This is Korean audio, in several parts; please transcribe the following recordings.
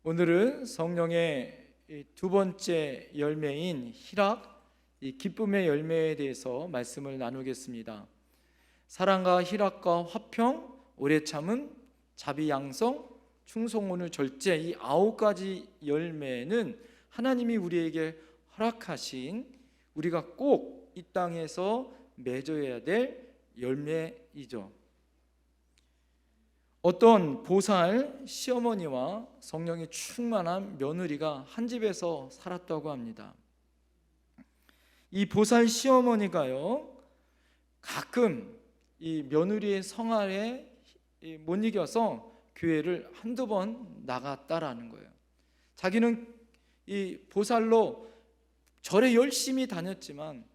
오늘은 성령의 두 번째 열매인 희락, 이 기쁨의 열매에 대해서 말씀을 나누겠습니다. 사랑과 희락과 화평, 오래 참음, 자비 양성, 충성온유 절제, 이 9가지 열매는 하나님이 우리에게 허락하신, 우리가 꼭 이 땅에서 맺어야 될 열매이죠. 어떤 보살 시어머니와 성령이 충만한 며느리가 한 집에서 살았다고 합니다. 이 보살 시어머니가요, 가끔 이 며느리의 성화에 못 이겨서 교회를 한두 번 나갔다라는 거예요. 자기는 이 보살로 절에 열심히 다녔지만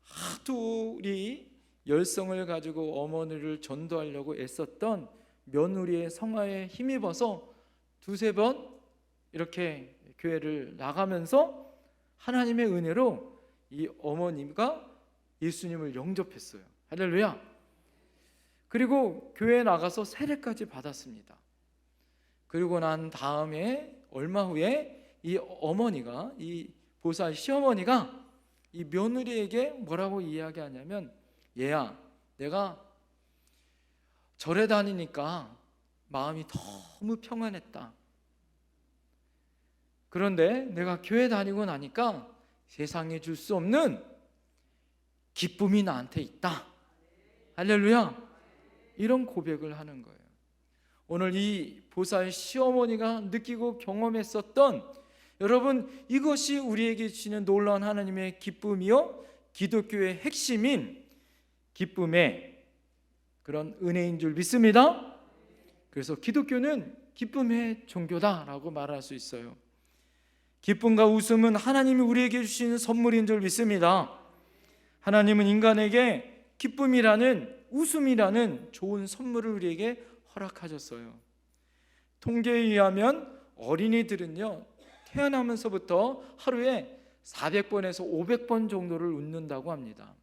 하도 우리 열성을 가지고 어머니를 전도하려고 애썼던 며느리의 성화에 힘입어서 두세 번 이렇게 교회를 나가면서 하나님의 은혜로 이 어머니가 예수님을 영접했어요. 할렐루야. 그리고 교회에 나가서 세례까지 받았습니다. 그리고 난 다음에 얼마 후에 이 어머니가, 이 보살 시어머니가 이 며느리에게 뭐라고 이야기하냐면, 얘야, 내가 절에 다니니까 마음이 너무 평안했다. 그런데 내가 교회 다니고 나니까 세상에 줄 수 없는 기쁨이 나한테 있다. 할렐루야. 이런 고백을 하는 거예요. 오늘 이 보살 시어머니가 느끼고 경험했었던, 여러분, 이것이 우리에게 주시는 놀라운 하나님의 기쁨이요, 기독교의 핵심인 기쁨의 그런 은혜인 줄 믿습니다. 그래서 기독교는 기쁨의 종교다라고 말할 수 있어요. 기쁨과 웃음은 하나님이 우리에게 주시는 선물인 줄 믿습니다. 하나님은 인간에게 기쁨이라는, 웃음이라는 좋은 선물을 우리에게 허락하셨어요. 통계에 의하면 어린이들은요, 태어나면서부터 하루에 400번에서 500번 정도를 웃는다고 합니다.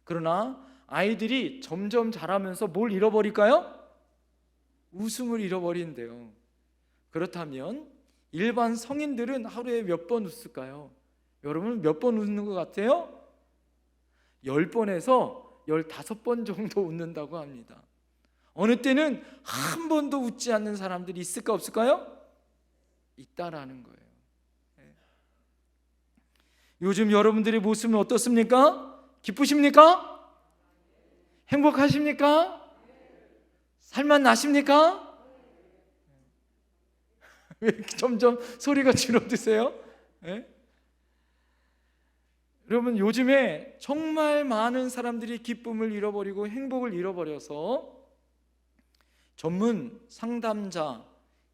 그러나 아이들이 점점 자라면서 뭘 잃어버릴까요? 웃음을 잃어버린대요. 그렇다면 일반 성인들은 하루에 몇 번 웃을까요? 여러분 몇 번 웃는 것 같아요? 10번에서 15번 정도 웃는다고 합니다. 어느 때는 한 번도 웃지 않는 사람들이 있을까 없을까요? 있다라는 거예요. 요즘 여러분들의 모습은 어떻습니까? 기쁘십니까? 행복하십니까? 살만 나십니까? 왜 이렇게 점점 소리가 줄어드세요? 여러분, 요즘에 정말 많은 사람들이 기쁨을 잃어버리고 행복을 잃어버려서 전문 상담자,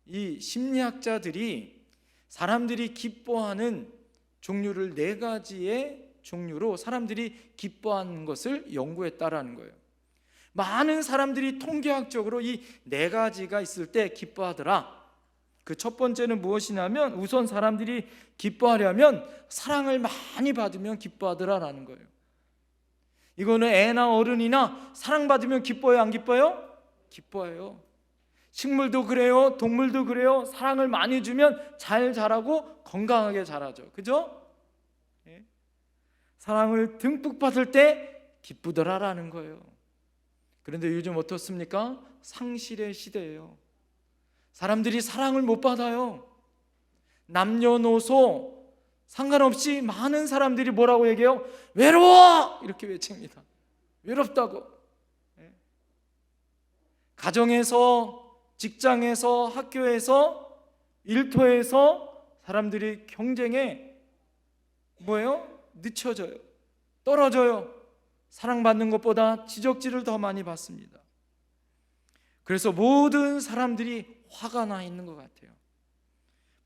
이 심리학자들이 사람들이 기뻐하는 종류를 4가지의 종류로 사람들이 기뻐하는 것을 연구했다라는 거예요. 많은 사람들이 통계학적으로 이 4가지가 있을 때 기뻐하더라. 그 첫 번째는 무엇이냐면, 우선 사람들이 기뻐하려면 사랑을 많이 받으면 기뻐하더라라는 거예요. 이거는 애나 어른이나 사랑받으면 기뻐요, 안 기뻐요? 기뻐해요. 식물도 그래요, 동물도 그래요. 사랑을 많이 주면 잘 자라고 건강하게 자라죠. 그죠? 사랑을 듬뿍 받을 때 기쁘더라라는 거예요. 그런데 요즘 어떻습니까? 상실의 시대예요. 사람들이 사랑을 못 받아요. 남녀노소 상관없이 많은 사람들이 뭐라고 얘기해요? 외로워! 이렇게 외칩니다. 외롭다고. 가정에서, 직장에서, 학교에서, 일터에서 사람들이 경쟁에 뭐예요? 늦춰져요. 떨어져요. 사랑받는 것보다 지적질을 더 많이 받습니다. 그래서 모든 사람들이 화가 나 있는 것 같아요.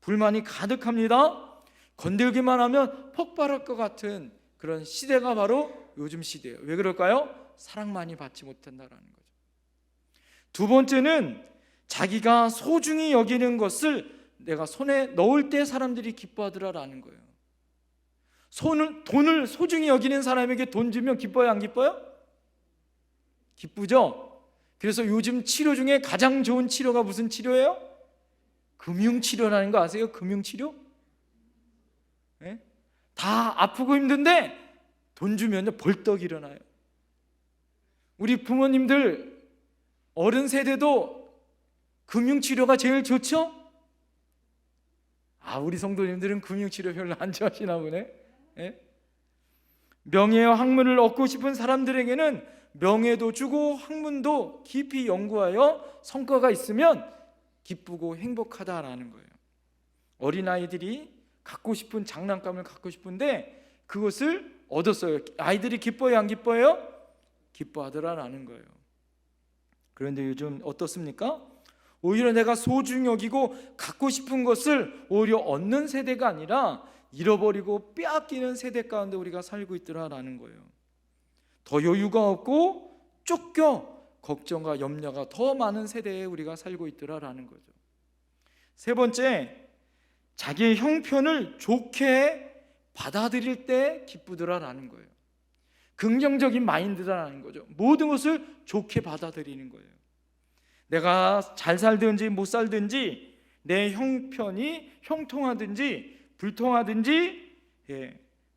불만이 가득합니다. 건들기만 하면 폭발할 것 같은 그런 시대가 바로 요즘 시대예요. 왜 그럴까요? 사랑 많이 받지 못한다는 거죠. 두 번째는 자기가 소중히 여기는 것을 내가 손에 넣을 때 사람들이 기뻐하더라라는 거예요. 돈을 소중히 여기는 사람에게 돈 주면 기뻐요, 안 기뻐요? 기쁘죠? 그래서 요즘 치료 중에 가장 좋은 치료가 무슨 치료예요? 금융치료라는 거 아세요? 금융치료? 예? 다 아프고 힘든데 돈 주면 벌떡 일어나요. 우리 부모님들 어른 세대도 금융치료가 제일 좋죠? 우리 성도님들은 금융치료 별로 안 좋아하시나 보네. 예? 명예와 학문을 얻고 싶은 사람들에게는 명예도 주고 학문도 깊이 연구하여 성과가 있으면 기쁘고 행복하다라는 거예요. 어린아이들이 갖고 싶은 장난감을 갖고 싶은데 그것을 얻었어요. 아이들이 기뻐요, 안 기뻐요? 기뻐하더라라는 거예요. 그런데 요즘 어떻습니까? 오히려 내가 소중히 여기고 갖고 싶은 것을 오히려 얻는 세대가 아니라 잃어버리고 빼앗기는 세대 가운데 우리가 살고 있더라라는 거예요. 더 여유가 없고 쫓겨 걱정과 염려가 더 많은 세대에 우리가 살고 있더라라는 거죠. 세 번째, 자기의 형편을 좋게 받아들일 때 기쁘더라라는 거예요. 긍정적인 마인드라는 거죠. 모든 것을 좋게 받아들이는 거예요. 내가 잘 살든지 못 살든지 내 형편이 형통하든지 불통하든지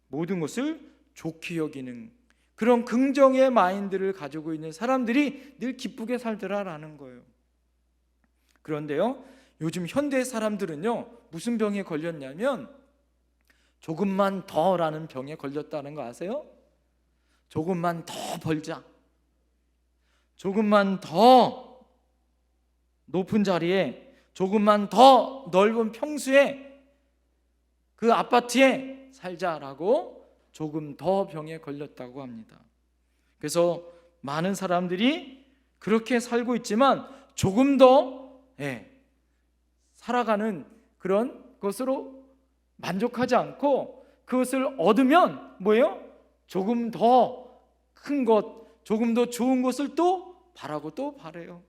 모든 것을 좋게 여기는 그런 긍정의 마인드를 가지고 있는 사람들이 늘 기쁘게 살더라라는 거예요. 그런데요, 요즘 현대 사람들은요 무슨 병에 걸렸냐면 조금만 더라는 병에 걸렸다는 거 아세요? 조금만 더 벌자, 조금만 더 높은 자리에, 조금만 더 넓은 평수에, 그 아파트에 살자라고 조금 더 병에 걸렸다고 합니다. 그래서 많은 사람들이 그렇게 살고 있지만 조금 더 살아가는 그런 것으로 만족하지 않고 그것을 얻으면 뭐예요? 조금 더 큰 것, 조금 더 좋은 것을 또 바라고 또 바래요.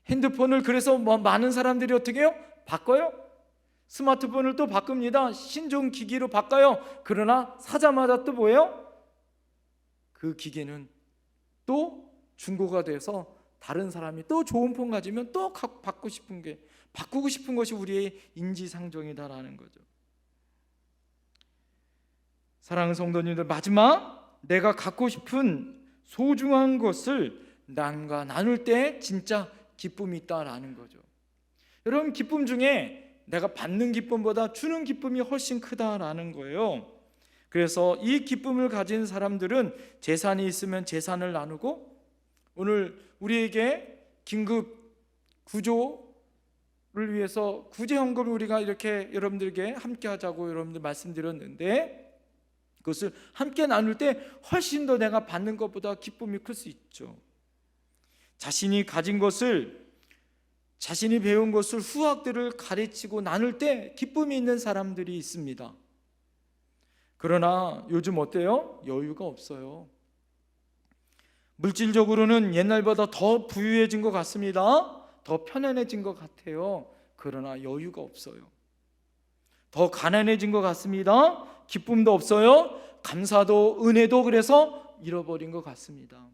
핸드폰을 그래서 많은 사람들이 어떻게 해요? 바꿔요. 스마트폰을 또 바꿉니다. 신종 기기로 바꿔요. 그러나 사자마자 또 뭐예요? 그 기계는 또 중고가 돼서 다른 사람이 또 좋은 폰 가지면 또 바꾸고 싶은 것이 우리의 인지상정이다라는 거죠. 사랑하는 성도님들, 마지막, 내가 갖고 싶은 소중한 것을 남과 나눌 때 진짜 기쁨이 있다라는 거죠. 여러분, 기쁨 중에 내가 받는 기쁨보다 주는 기쁨이 훨씬 크다라는 거예요. 그래서 이 기쁨을 가진 사람들은 재산이 있으면 재산을 나누고, 오늘 우리에게 긴급 구조를 위해서 구제헌금을 우리가 이렇게 여러분들에게 함께 하자고 여러분들 말씀드렸는데, 그것을 함께 나눌 때 훨씬 더 내가 받는 것보다 기쁨이 클 수 있죠. 자신이 가진 것을, 자신이 배운 것을 후학들을 가르치고 나눌 때 기쁨이 있는 사람들이 있습니다. 그러나 요즘 어때요? 여유가 없어요. 물질적으로는 옛날보다 더 부유해진 것 같습니다. 더 편안해진 것 같아요. 그러나 여유가 없어요. 더 가난해진 것 같습니다. 기쁨도 없어요. 감사도 은혜도 그래서 잃어버린 것 같습니다.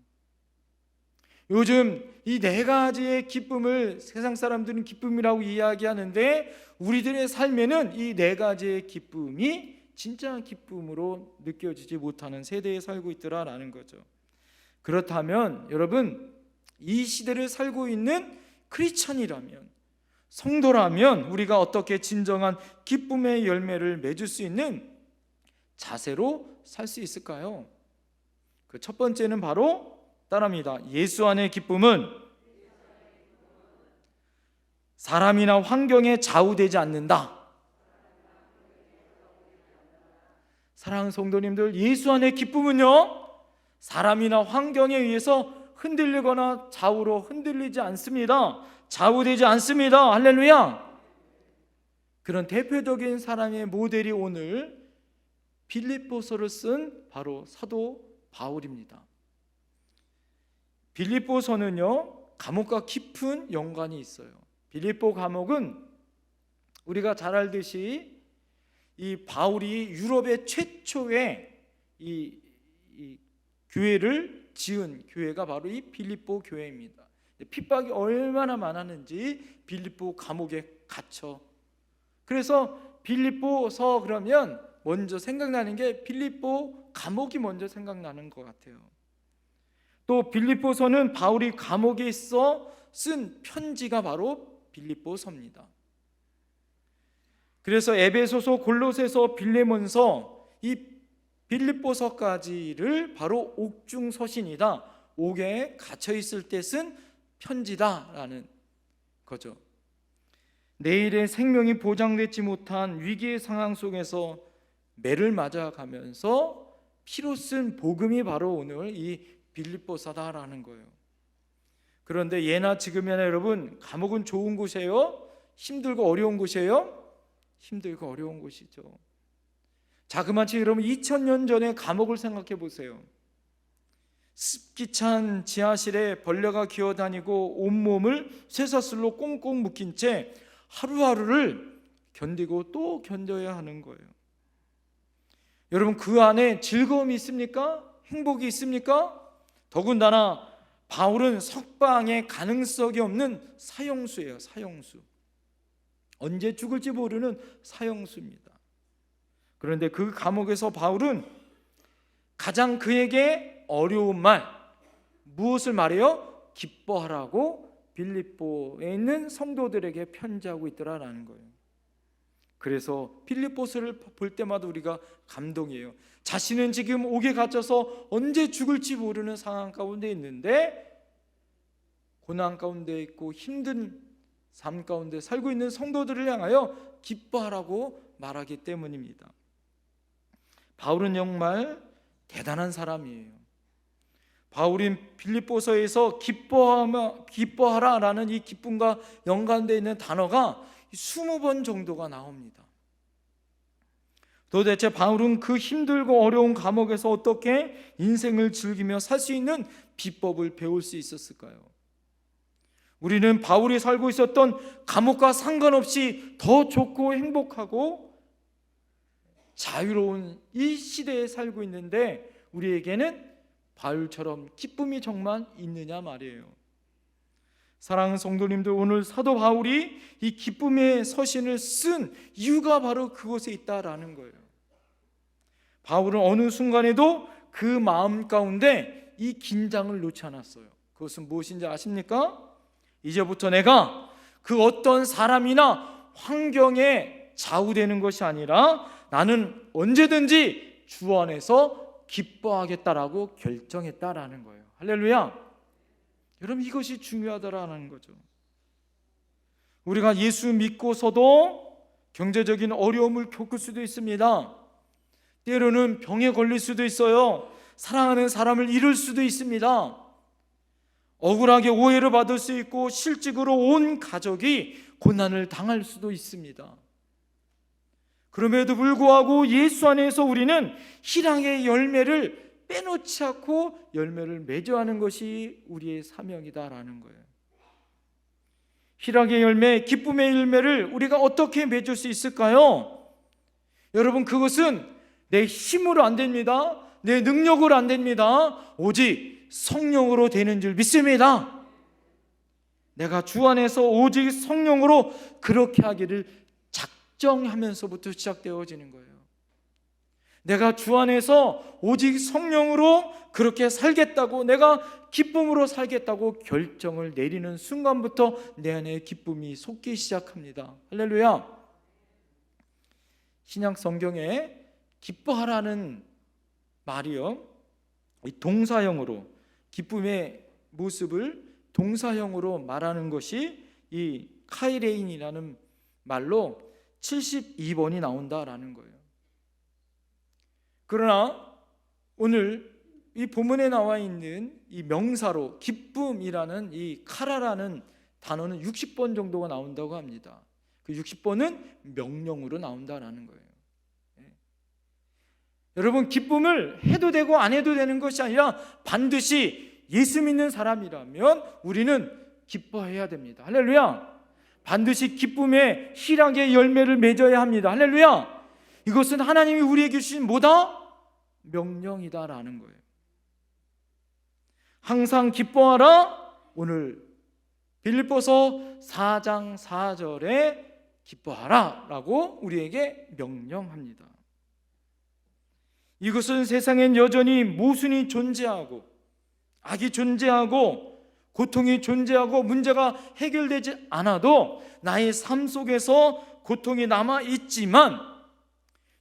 요즘 이 네 가지의 기쁨을 세상 사람들은 기쁨이라고 이야기하는데 우리들의 삶에는 이 네 가지의 기쁨이 진짜 기쁨으로 느껴지지 못하는 세대에 살고 있더라라는 거죠. 그렇다면 여러분, 이 시대를 살고 있는 크리스천이라면, 성도라면 우리가 어떻게 진정한 기쁨의 열매를 맺을 수 있는 자세로 살 수 있을까요? 그 첫 번째는 바로 따라합니다. 예수 안의 기쁨은 사람이나 환경에 좌우되지 않는다. 사랑하는 성도님들, 예수 안의 기쁨은요, 사람이나 환경에 의해서 흔들리거나 좌우로 흔들리지 않습니다. 좌우되지 않습니다. 할렐루야. 그런 대표적인 사람의 모델이 오늘 빌립보서를 쓴 바로 사도 바울입니다. 빌립보서는요, 감옥과 깊은 연관이 있어요. 빌립보 감옥은 우리가 잘 알듯이 이 바울이 유럽의 최초의 이 교회를 지은 교회가 바로 이 빌립보 교회입니다. 핍박이 얼마나 많았는지 빌립보 감옥에 갇혀. 그래서 빌립보서 그러면 먼저 생각나는 게 빌립보 감옥이 먼저 생각나는 것 같아요. 또 빌립보서는 바울이 감옥에 있어 쓴 편지가 바로 빌립보서입니다. 그래서 에베소서, 골로새서, 빌레몬서, 이 빌립보서까지를 바로 옥중 서신이다, 옥에 갇혀 있을 때 쓴 편지다라는 거죠. 내일의 생명이 보장되지 못한 위기의 상황 속에서 매를 맞아가면서 피로 쓴 복음이 바로 오늘 이 빌립보서다라는 거예요. 그런데 예나 지금이나 여러분, 감옥은 좋은 곳이에요? 힘들고 어려운 곳이에요? 힘들고 어려운 곳이죠. 자그마치 여러분 2000년 전의 감옥을 생각해 보세요. 습기 찬 지하실에 벌레가 기어다니고 온몸을 쇠사슬로 꽁꽁 묶인 채 하루하루를 견디고 또 견뎌야 하는 거예요. 여러분, 그 안에 즐거움이 있습니까? 행복이 있습니까? 더군다나 바울은 석방의 가능성이 없는 사형수예요. 사형수. 언제 죽을지 모르는 사형수입니다. 그런데 그 감옥에서 바울은 가장 그에게 어려운 말, 무엇을 말해요? 기뻐하라고 빌립보에 있는 성도들에게 편지하고 있더라라는 거예요. 그래서 빌립보서를 볼 때마다 우리가 감동이에요. 자신은 지금 옥에 갇혀서 언제 죽을지 모르는 상황 가운데 있는데, 고난 가운데 있고 힘든 삶 가운데 살고 있는 성도들을 향하여 기뻐하라고 말하기 때문입니다. 바울은 정말 대단한 사람이에요. 바울이 빌립보서에서 기뻐하라라는 이 기쁨과 연관되어 있는 단어가 20번 정도가 나옵니다. 도대체 바울은 그 힘들고 어려운 감옥에서 어떻게 인생을 즐기며 살 수 있는 비법을 배울 수 있었을까요? 우리는 바울이 살고 있었던 감옥과 상관없이 더 좋고 행복하고 자유로운 이 시대에 살고 있는데, 우리에게는 바울처럼 기쁨이 정말 있느냐 말이에요. 사랑하는 성도님들, 오늘 사도 바울이 이 기쁨의 서신을 쓴 이유가 바로 그곳에 있다라는 거예요. 바울은 어느 순간에도 그 마음 가운데 이 긴장을 놓지 않았어요. 그것은 무엇인지 아십니까? 이제부터 내가 그 어떤 사람이나 환경에 좌우되는 것이 아니라 나는 언제든지 주 안에서 기뻐하겠다라고 결정했다라는 거예요. 할렐루야. 여러분, 이것이 중요하다라는 거죠. 우리가 예수 믿고서도 경제적인 어려움을 겪을 수도 있습니다. 때로는 병에 걸릴 수도 있어요. 사랑하는 사람을 잃을 수도 있습니다. 억울하게 오해를 받을 수 있고 실직으로 온 가족이 고난을 당할 수도 있습니다. 그럼에도 불구하고 예수 안에서 우리는 희락의 열매를 빼놓지 않고 열매를 맺어야 하는 것이 우리의 사명이다라는 거예요. 희락의 열매, 기쁨의 열매를 우리가 어떻게 맺을 수 있을까요? 여러분, 그것은 내 힘으로 안 됩니다. 내 능력으로 안 됩니다. 오직 성령으로 되는 줄 믿습니다. 내가 주 안에서 오직 성령으로 그렇게 하기를 작정하면서부터 시작되어지는 거예요. 내가 주 안에서 오직 성령으로 그렇게 살겠다고, 내가 기쁨으로 살겠다고 결정을 내리는 순간부터 내 안에 기쁨이 솟기 시작합니다. 할렐루야. 신약 성경에 기뻐하라는 말이요, 이 동사형으로, 기쁨의 모습을 동사형으로 말하는 것이 이 카이레인이라는 말로 72번이 나온다라는 거예요. 그러나 오늘 이 본문에 나와 있는 이 명사로 기쁨이라는 이 카라라는 단어는 60번 정도가 나온다고 합니다. 그 60번은 명령으로 나온다라는 거예요. 여러분, 기쁨을 해도 되고 안 해도 되는 것이 아니라 반드시 예수 믿는 사람이라면 우리는 기뻐해야 됩니다. 할렐루야. 반드시 기쁨의 희락의 열매를 맺어야 합니다. 할렐루야. 이것은 하나님이 우리에게 주신 뭐다? 명령이다라는 거예요. 항상 기뻐하라. 오늘 빌립보서 4장 4절에 기뻐하라 라고 우리에게 명령합니다. 이것은 세상엔 여전히 모순이 존재하고 악이 존재하고 고통이 존재하고 문제가 해결되지 않아도 나의 삶 속에서 고통이 남아있지만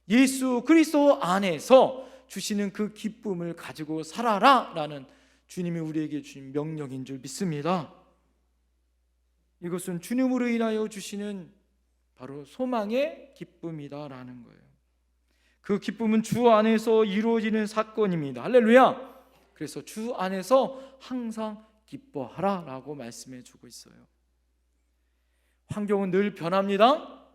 예수 그리스도 안에서 주시는 그 기쁨을 가지고 살아라 라는 주님이 우리에게 주신 명령인 줄 믿습니다. 이것은 주님으로 인하여 주시는 바로 소망의 기쁨이다라는 거예요. 그 기쁨은 주 안에서 이루어지는 사건입니다. 할렐루야. 그래서 주 안에서 항상 기뻐하라 라고 말씀해 주고 있어요. 환경은 늘 변합니다.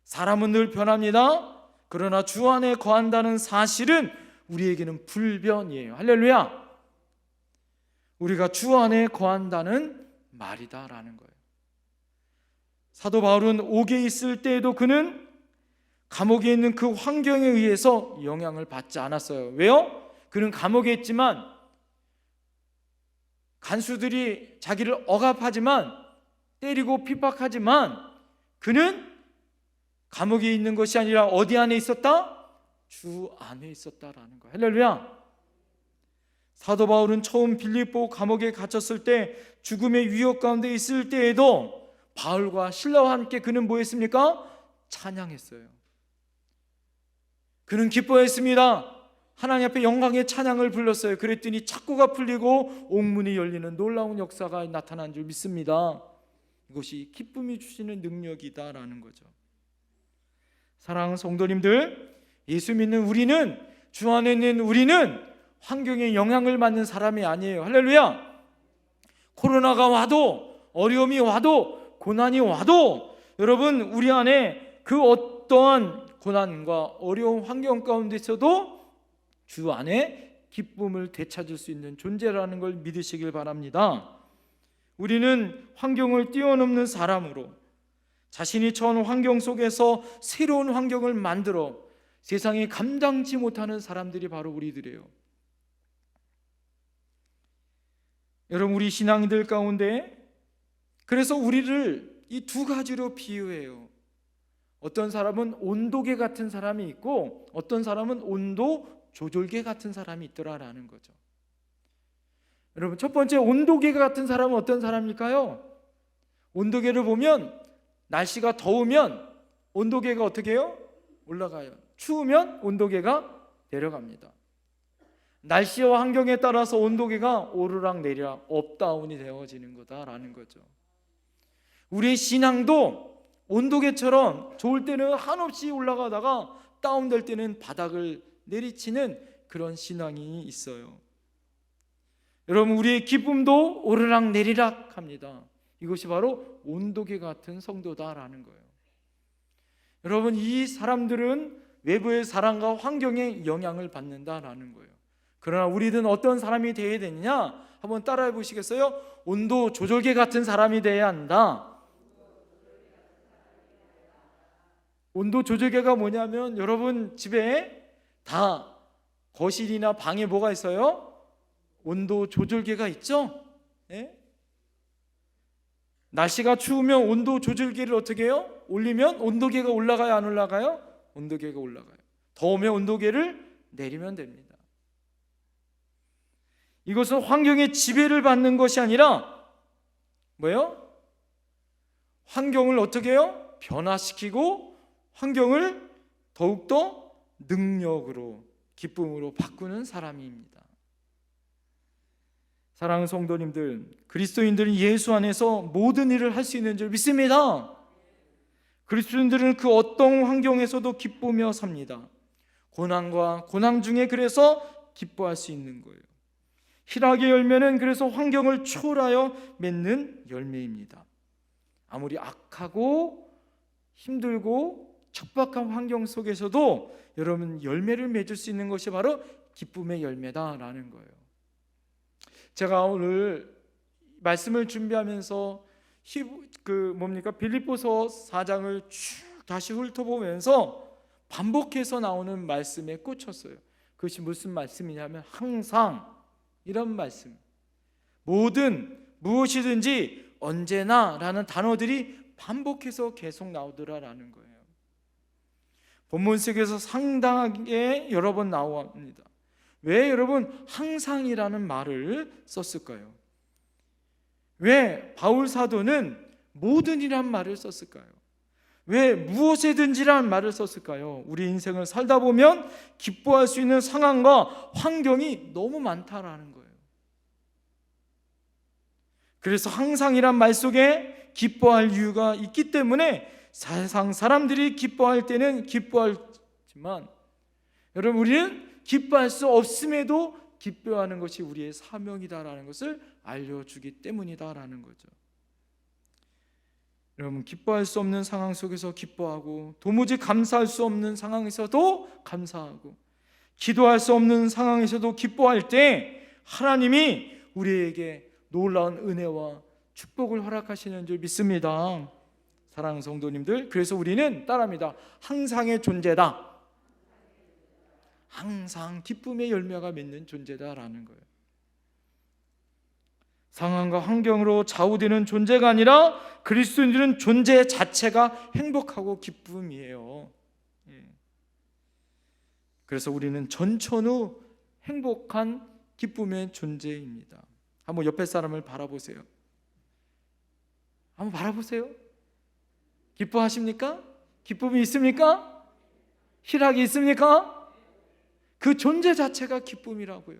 사람은 늘 변합니다. 그러나 주 안에 거한다는 사실은 우리에게는 불변이에요. 할렐루야. 우리가 주 안에 거한다는 말이다라는 거예요. 사도 바울은 옥에 있을 때에도 그는 감옥에 있는 그 환경에 의해서 영향을 받지 않았어요. 왜요? 그는 감옥에 있지만 간수들이 자기를 억압하지만 때리고 핍박하지만 그는 감옥에 있는 것이 아니라 어디 안에 있었다? 주 안에 있었다라는 거예요. 할렐루야. 사도 바울은 처음 빌립보 감옥에 갇혔을 때 죽음의 위협 가운데 있을 때에도 바울과 실라와 함께 그는 뭐 했습니까? 찬양했어요. 그는 기뻐했습니다. 하나님 앞에 영광의 찬양을 불렀어요. 그랬더니 착고가 풀리고 옥문이 열리는 놀라운 역사가 나타난 줄 믿습니다. 이것이 기쁨이 주시는 능력이다라는 거죠. 사랑하는 성도님들, 예수 믿는 우리는, 주 안에 있는 우리는 환경에 영향을 받는 사람이 아니에요. 할렐루야. 코로나가 와도, 어려움이 와도, 고난이 와도 여러분 우리 안에 그 어떠한 고난과 어려운 환경 가운데서도 주 안에 기쁨을 되찾을 수 있는 존재라는 걸 믿으시길 바랍니다. 우리는 환경을 뛰어넘는 사람으로 자신이 처한 환경 속에서 새로운 환경을 만들어 세상에 감당치 못하는 사람들이 바로 우리들이에요. 여러분, 우리 신앙인들 가운데 그래서 우리를 이 두 가지로 비유해요. 어떤 사람은 온도계 같은 사람이 있고 어떤 사람은 온도 조절계 같은 사람이 있더라라는 거죠. 여러분, 첫 번째 온도계 같은 사람은 어떤 사람일까요? 온도계를 보면 날씨가 더우면 온도계가 어떻게 해요? 올라가요. 추우면 온도계가 내려갑니다. 날씨와 환경에 따라서 온도계가 오르락 내리락 업다운이 되어지는 거다라는 거죠. 우리의 신앙도 온도계처럼 좋을 때는 한없이 올라가다가 다운될 때는 바닥을 내리치는 그런 신앙이 있어요. 여러분, 우리의 기쁨도 오르락 내리락 합니다. 이것이 바로 온도계 같은 성도다라는 거예요. 여러분, 이 사람들은 외부의 사람과 환경에 영향을 받는다라는 거예요. 그러나 우리는 어떤 사람이 되어야 되느냐? 한번 따라해 보시겠어요? 온도 조절계 같은 사람이 되어야 한다. 온도 조절계가 뭐냐면 여러분 집에 다 거실이나 방에 뭐가 있어요? 온도 조절계가 있죠? 네? 날씨가 추우면 온도 조절계를 어떻게 해요? 올리면 온도계가 올라가요? 안 올라가요? 온도계가 올라가요. 더우면 온도계를 내리면 됩니다. 이것은 환경의 지배를 받는 것이 아니라 뭐예요? 환경을 어떻게 해요? 변화시키고 환경을 더욱더 능력으로, 기쁨으로 바꾸는 사람입니다. 사랑하는 성도님들, 그리스도인들은 예수 안에서 모든 일을 할 수 있는 줄 믿습니다. 그리스도인들은 그 어떤 환경에서도 기쁘며 삽니다. 고난과 고난 중에 그래서 기뻐할 수 있는 거예요. 희락의 열매는 그래서 환경을 초월하여 맺는 열매입니다. 아무리 악하고 힘들고 척박한 환경 속에서도 여러분 열매를 맺을 수 있는 것이 바로 기쁨의 열매다라는 거예요. 제가 오늘 말씀을 준비하면서 빌립보서 4장을 쭉 다시 훑어보면서 반복해서 나오는 말씀에 꽂혔어요. 그것이 무슨 말씀이냐면 항상 이런 말씀, 무엇이든지 언제나라는 단어들이 반복해서 계속 나오더라라는 거예요. 본문 속에서 상당하게 여러 번 나옵니다. 왜 여러분 항상이라는 말을 썼을까요? 왜 바울 사도는 모든이란 말을 썼을까요? 왜 무엇에든지란 말을 썼을까요? 우리 인생을 살다 보면 기뻐할 수 있는 상황과 환경이 너무 많다라는 거예요. 그래서 항상이란 말 속에 기뻐할 이유가 있기 때문에 세상 사람들이 기뻐할 때는 기뻐하지만 여러분 우리는 기뻐할 수 없음에도 기뻐하는 것이 우리의 사명이다라는 것을 알려주기 때문이다라는 거죠. 여러분 기뻐할 수 없는 상황 속에서 기뻐하고 도무지 감사할 수 없는 상황에서도 감사하고 기도할 수 없는 상황에서도 기뻐할 때 하나님이 우리에게 놀라운 은혜와 축복을 허락하시는 줄 믿습니다. 사랑하는 성도님들, 그래서 우리는 따라합니다. 항상의 존재다. 항상 기쁨의 열매가 맺는 존재다라는 거예요. 상황과 환경으로 좌우되는 존재가 아니라 그리스도인들은 존재 자체가 행복하고 기쁨이에요. 그래서 우리는 전천후 행복한 기쁨의 존재입니다. 한번 옆에 사람을 바라보세요. 한번 바라보세요. 기뻐하십니까? 기쁨이 있습니까? 희락이 있습니까? 그 존재 자체가 기쁨이라고요.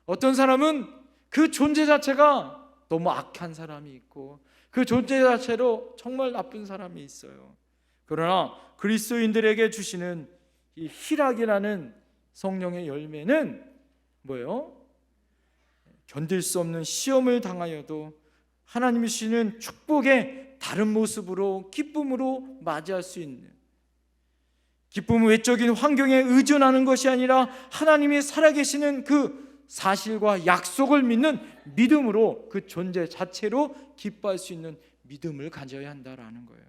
어떤 사람은 그 존재 자체가 너무 악한 사람이 있고 그 존재 자체로 정말 나쁜 사람이 있어요. 그러나 그리스도인들에게 주시는 이 희락이라는 성령의 열매는 뭐예요? 견딜 수 없는 시험을 당하여도 하나님이 주시는 축복의 다른 모습으로 기쁨으로 맞이할 수 있는, 기쁨은 외적인 환경에 의존하는 것이 아니라 하나님이 살아계시는 그 사실과 약속을 믿는 믿음으로 그 존재 자체로 기뻐할 수 있는 믿음을 가져야 한다라는 거예요.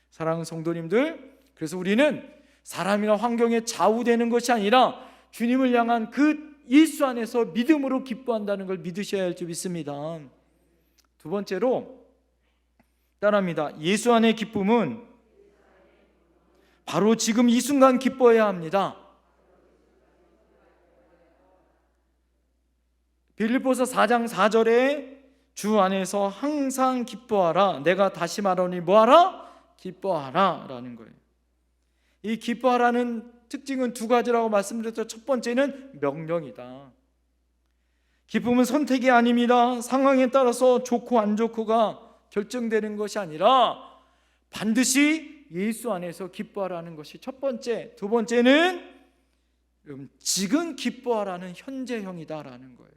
사랑하는 성도님들, 그래서 우리는 사람이나 환경에 좌우되는 것이 아니라 주님을 향한 그 예수 안에서 믿음으로 기뻐한다는 걸 믿으셔야 할 줄 믿습니다. 두 번째로 따라합니다. 예수 안의 기쁨은 바로 지금 이 순간 기뻐해야 합니다. 빌립보서 4장 4절에 주 안에서 항상 기뻐하라. 내가 다시 말하노니 뭐하라? 기뻐하라 라는 거예요. 이 기뻐하라는 특징은 두 가지라고 말씀드렸죠. 첫 번째는 명령이다. 기쁨은 선택이 아닙니다. 상황에 따라서 좋고 안 좋고가 결정되는 것이 아니라 반드시 예수 안에서 기뻐하라는 것이 첫 번째. 두 번째는 지금 기뻐하라는 현재형이다라는 거예요.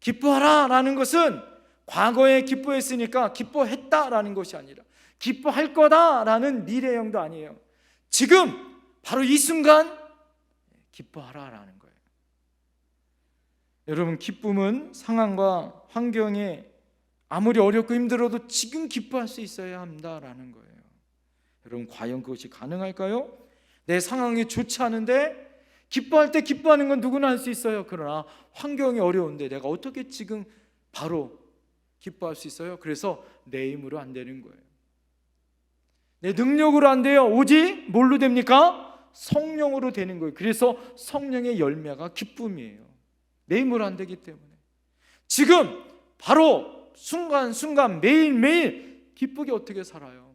기뻐하라라는 것은 과거에 기뻐했으니까 기뻐했다라는 것이 아니라 기뻐할 거다라는 미래형도 아니에요. 지금 바로 이 순간 기뻐하라라는 거예요. 여러분 기쁨은 상황과 환경에 아무리 어렵고 힘들어도 지금 기뻐할 수 있어야 한다라는 거예요. 여러분 과연 그것이 가능할까요? 내 상황이 좋지 않은데 기뻐할 때 기뻐하는 건 누구나 할 수 있어요. 그러나 환경이 어려운데 내가 어떻게 지금 바로 기뻐할 수 있어요? 그래서 내 힘으로 안 되는 거예요. 내 능력으로 안 돼요. 오직 뭘로 됩니까? 성령으로 되는 거예요. 그래서 성령의 열매가 기쁨이에요. 내 힘으로 안 되기 때문에 지금 바로 순간순간 매일매일 기쁘게 어떻게 살아요?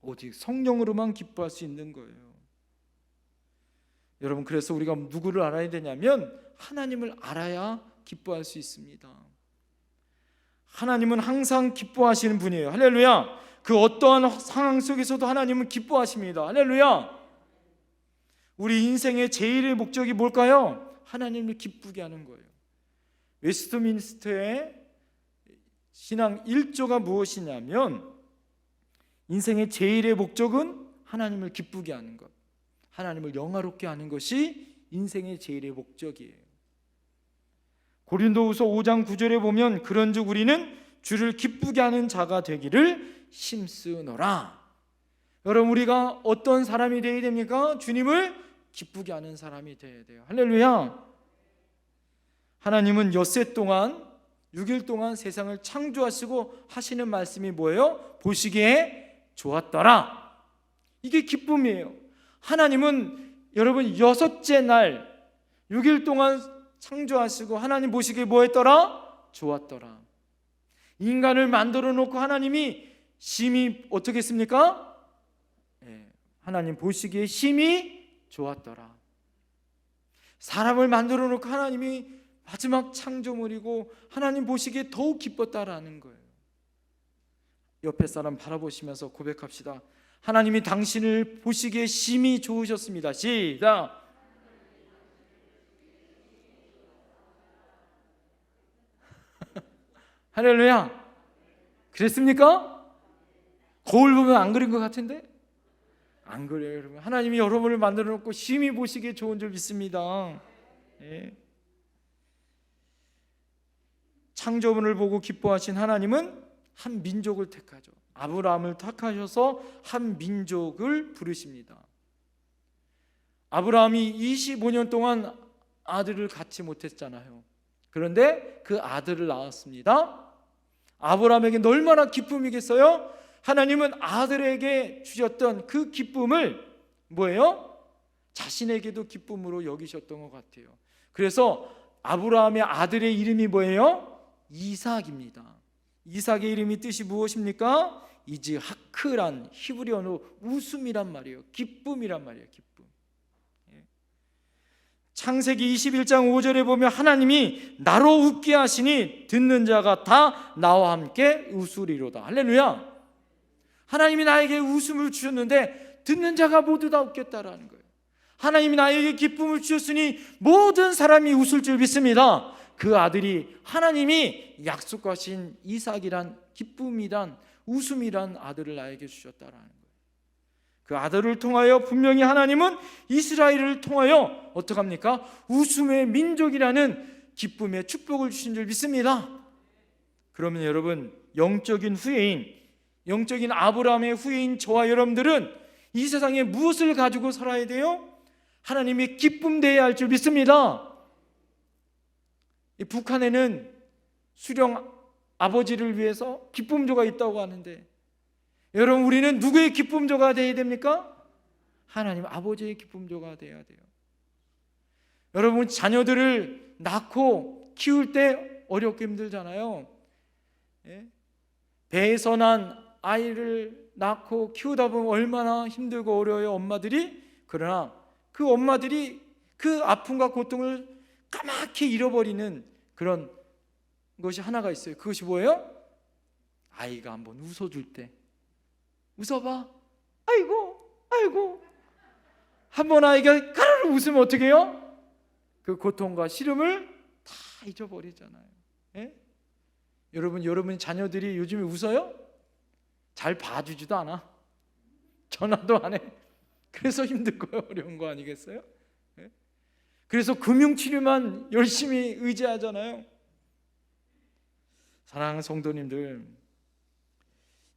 오직 성령으로만 기뻐할 수 있는 거예요. 여러분 그래서 우리가 누구를 알아야 되냐면 하나님을 알아야 기뻐할 수 있습니다. 하나님은 항상 기뻐하시는 분이에요. 할렐루야. 그 어떠한 상황 속에서도 하나님은 기뻐하십니다. 할렐루야. 우리 인생의 제일의 목적이 뭘까요? 하나님을 기쁘게 하는 거예요. 웨스트민스터의 신앙 1조가 무엇이냐면 인생의 제일의 목적은 하나님을 기쁘게 하는 것, 하나님을 영화롭게 하는 것이 인생의 제일의 목적이에요. 고린도후서 5장 9절에 보면 그런즉 우리는 주를 기쁘게 하는 자가 되기를 힘쓰노라. 여러분 우리가 어떤 사람이 되어야 됩니까? 주님을 기쁘게 하는 사람이 되어야 돼요. 할렐루야. 하나님은 엿새 동안 6일 동안 세상을 창조하시고 하시는 말씀이 뭐예요? 보시기에 좋았더라. 이게 기쁨이에요. 하나님은 여러분 여섯째 날 6일 동안 창조하시고 하나님 보시기에 뭐 했더라? 좋았더라. 인간을 만들어 놓고 하나님이 심히 어떻게 했습니까? 하나님 보시기에 심히 좋았더라. 사람을 만들어 놓고 하나님이 마지막 창조물이고 하나님 보시기에 더욱 기뻤다라는 거예요. 옆에 사람 바라보시면서 고백합시다. 하나님이 당신을 보시기에 심히 좋으셨습니다. 시작. 할렐루야. 그랬습니까? 거울 보면 안 그린 것 같은데? 안 그래요, 여러분. 하나님이 여러분을 만들어 놓고 심히 보시기에 좋은 줄 믿습니다. 예. 창조물을 보고 기뻐하신 하나님은 한 민족을 택하죠. 아브라함을 택하셔서 한 민족을 부르십니다. 아브라함이 25년 동안 아들을 갖지 못했잖아요. 그런데 그 아들을 낳았습니다. 아브라함에게 얼마나 기쁨이겠어요? 하나님은 아들에게 주셨던 그 기쁨을 뭐예요? 자신에게도 기쁨으로 여기셨던 것 같아요. 그래서 아브라함의 아들의 이름이 뭐예요? 이삭입니다. 이삭의 이름이 뜻이 무엇입니까? 이즈하크란 히브리어로 웃음이란 말이에요. 기쁨이란 말이에요. 기쁨. 창세기 21장 5절에 보면 하나님이 나로 웃게 하시니 듣는 자가 다 나와 함께 웃으리로다. 할렐루야. 하나님이 나에게 웃음을 주셨는데 듣는 자가 모두 다 웃겠다라는 거예요. 하나님이 나에게 기쁨을 주셨으니 모든 사람이 웃을 줄 믿습니다. 그 아들이 하나님이 약속하신 이삭이란 기쁨이란 웃음이란 아들을 나에게 주셨다라는 거예요. 그 아들을 통하여 분명히 하나님은 이스라엘을 통하여 어떡합니까? 웃음의 민족이라는 기쁨의 축복을 주신 줄 믿습니다. 그러면 여러분, 영적인 후예인, 영적인 아브라함의 후예인 저와 여러분들은 이 세상에 무엇을 가지고 살아야 돼요? 하나님의 기쁨되어야 할 줄 믿습니다. 북한에는 수령 아버지를 위해서 기쁨조가 있다고 하는데, 여러분, 우리는 누구의 기쁨조가 되어야 됩니까? 하나님 아버지의 기쁨조가 되어야 돼요. 여러분, 자녀들을 낳고 키울 때 어렵고 힘들잖아요. 배에서 난 아이를 낳고 키우다 보면 얼마나 힘들고 어려워요, 엄마들이. 그러나 그 엄마들이 그 아픔과 고통을 까맣게 잃어버리는 그런 것이 하나가 있어요. 그것이 뭐예요? 아이가 한번 웃어줄 때, 웃어봐, 아이고 아이고. 한번 아이가 가르르 웃으면 어떻게 해요? 그 고통과 시름을 다 잊어버리잖아요. 예? 여러분 자녀들이 요즘에 웃어요? 잘 봐주지도 않아. 전화도 안 해. 그래서 힘든 거예요. 어려운 거 아니겠어요? 예? 그래서 금융치료만 열심히 의지하잖아요. 사랑하는 성도님들,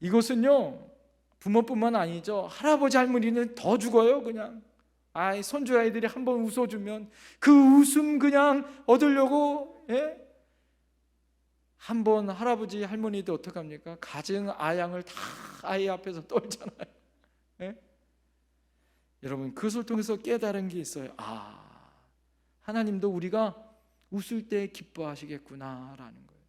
이것은요 부모뿐만 아니죠. 할아버지 할머니는 더 죽어요. 그냥 손주 아이들이 한번 웃어주면 그 웃음 그냥 얻으려고, 한번 할아버지 할머니도 어떡합니까? 가증 아양을 다 아이 앞에서 떨잖아요. 여러분, 그것을 통해서 깨달은 게 있어요. 하나님도 우리가 웃을 때 기뻐하시겠구나라는 거예요.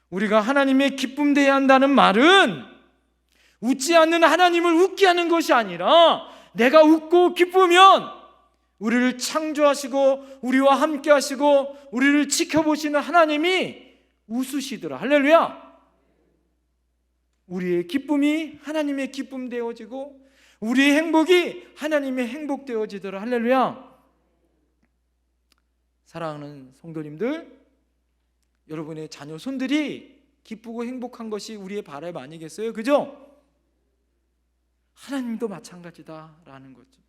우리가 하나님의 기쁨되어야 한다는 말은 웃지 않는 하나님을 웃게 하는 것이 아니라, 내가 웃고 기쁘면 우리를 창조하시고 우리와 함께 하시고 우리를 지켜보시는 하나님이 웃으시더라. 할렐루야. 우리의 기쁨이 하나님의 기쁨 되어지고 우리의 행복이 하나님의 행복 되어지더라. 할렐루야. 사랑하는 성도님들, 여러분의 자녀 손들이 기쁘고 행복한 것이 우리의 바람 아니겠어요? 그죠? 하나님도 마찬가지다라는 거죠.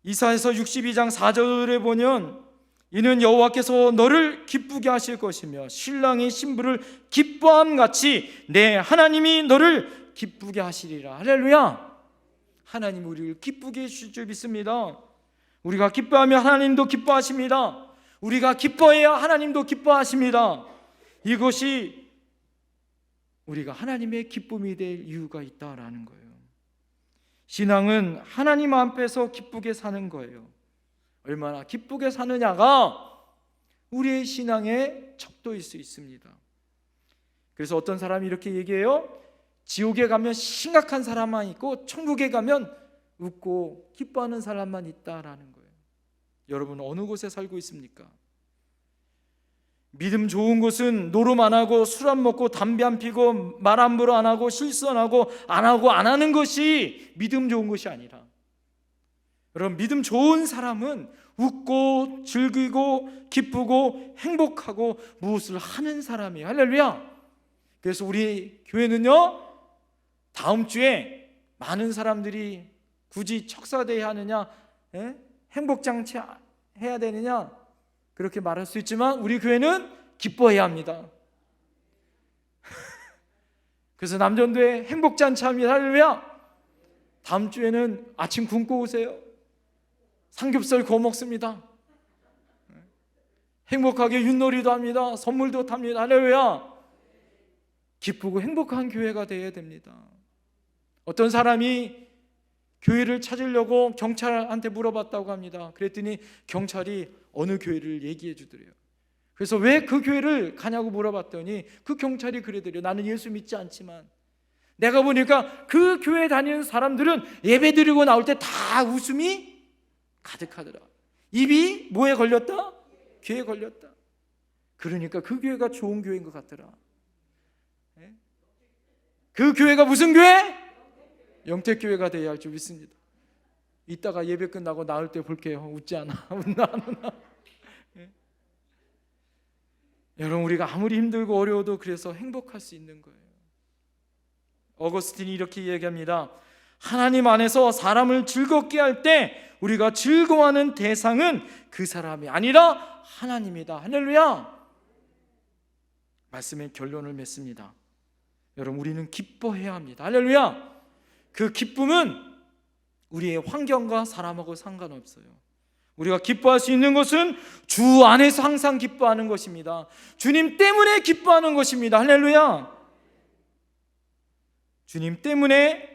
이사야서 62장 4절에 보면, 이는 여호와께서 너를 기쁘게 하실 것이며 신랑이 신부를 기뻐함 같이 내 하나님이 너를 기쁘게 하시리라. 할렐루야. 하나님 우리를 기쁘게 해주실 줄 믿습니다. 우리가 기뻐하면 하나님도 기뻐하십니다. 우리가 기뻐해야 하나님도 기뻐하십니다. 이것이 우리가 하나님의 기쁨이 될 이유가 있다라는 거예요. 신앙은 하나님 앞에서 기쁘게 사는 거예요. 얼마나 기쁘게 사느냐가 우리의 신앙의 척도일 수 있습니다. 그래서 어떤 사람이 이렇게 얘기해요. 지옥에 가면 심각한 사람만 있고 천국에 가면 웃고 기뻐하는 사람만 있다라는 거예요. 여러분 어느 곳에 살고 있습니까? 믿음 좋은 곳은 노름 안 하고 술 안 먹고 담배 안 피고 말 함부로 안 하고 실수 안 하고 안 하는 것이 믿음 좋은 것이 아니라, 여러분 믿음 좋은 사람은 웃고 즐기고 기쁘고 행복하고 무엇을 하는 사람이에요. 할렐루야. 그래서 우리 교회는요, 다음 주에 많은 사람들이 굳이 척사대회 하느냐, 행복장치 해야 되느냐 그렇게 말할 수 있지만 우리 교회는 기뻐해야 합니다. 그래서 남전도에 행복잔치 합니다. 할렐루야. 다음 주에는 아침 굶고 오세요. 삼겹살 구워 먹습니다. 행복하게 윷놀이도 합니다. 선물도 탑니다. 할렐루야. 기쁘고 행복한 교회가 되어야 됩니다. 어떤 사람이 교회를 찾으려고 경찰한테 물어봤다고 합니다. 그랬더니 경찰이 어느 교회를 얘기해 주더래요. 그래서 왜 그 교회를 가냐고 물어봤더니 그 경찰이 그러더래요. 나는 예수 믿지 않지만 내가 보니까 그 교회 다니는 사람들은 예배 드리고 나올 때 다 웃음이 가득하더라. 입이 뭐에 걸렸다? 귀에 걸렸다. 그러니까 그 교회가 좋은 교회인 것 같더라. 그 교회가 무슨 교회? 영택교회가 되어야 할 줄 믿습니다. 이따가 예배 끝나고 나올 때 볼게요. 웃지 않아? 웃나 안 웃나? 여러분 우리가 아무리 힘들고 어려워도 그래서 행복할 수 있는 거예요. 어거스틴이 이렇게 얘기합니다. 하나님 안에서 사람을 즐겁게 할 때 우리가 즐거워하는 대상은 그 사람이 아니라 하나님이다. 할렐루야. 말씀의 결론을 맺습니다. 여러분 우리는 기뻐해야 합니다. 할렐루야. 그 기쁨은 우리의 환경과 사람하고 상관없어요. 우리가 기뻐할 수 있는 것은 주 안에서 항상 기뻐하는 것입니다. 주님 때문에 기뻐하는 것입니다. 할렐루야. 주님 때문에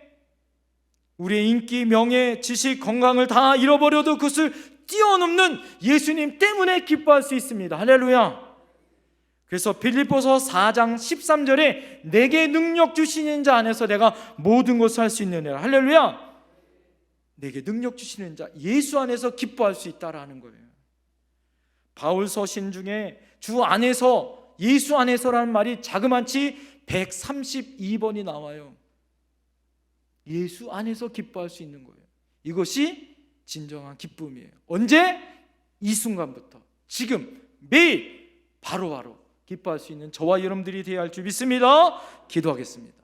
우리의 인기, 명예, 지식, 건강을 다 잃어버려도 그것을 뛰어넘는 예수님 때문에 기뻐할 수 있습니다. 할렐루야. 그래서 빌립보서 4장 13절에 내게 능력 주시는 자 안에서 내가 모든 것을 할 수 있느니라. 할렐루야. 내게 능력 주시는 자, 예수 안에서 기뻐할 수 있다라는 거예요. 바울 서신 중에 주 안에서, 예수 안에서라는 말이 자그마치 132번이 나와요. 예수 안에서 기뻐할 수 있는 거예요. 이것이 진정한 기쁨이에요. 언제? 이 순간부터, 지금, 매일 바로바로 기뻐할 수 있는 저와 여러분들이 되어야 할 줄 믿습니다. 기도하겠습니다.